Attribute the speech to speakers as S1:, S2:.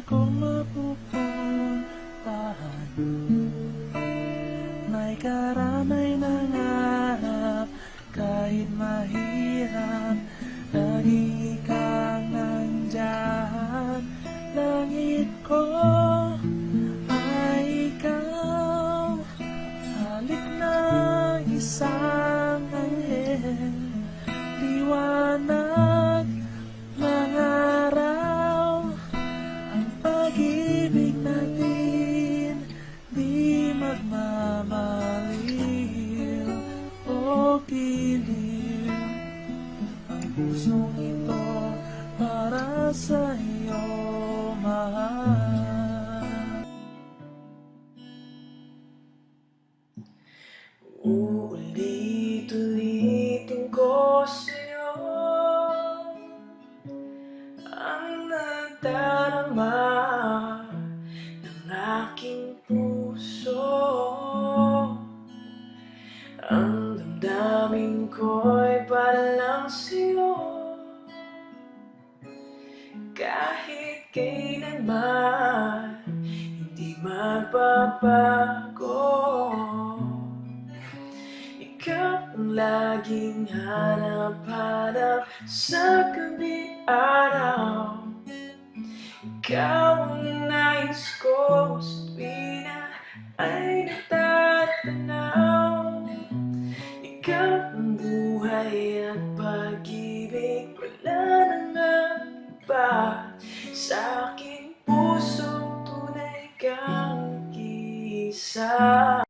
S1: kong mapupuntahan. May karamay nangarap kahit mahirap, lagi kang nandyan. Langit ko ay ikaw, halik na isang anghel, liwanag ng araw. Ang pag-ibig natin di magmamaliw o giliw. Ang pusong ito para sa iyo, mahal.
S2: Uulit-ulitin ko sa'yo ang nadarama ng aking puso. Ang damdamin ko'y para lang sa'yo, kahit kailanman hindi magbabago. Ikaw ang laging hanap-hanap sa gabi araw. Ikaw ang nais ko sa tuwing na ay natatanaw. Ikaw ang buhay at pag-ibig, wala nang iba. Sa aking puso tunay kang nag-iisa.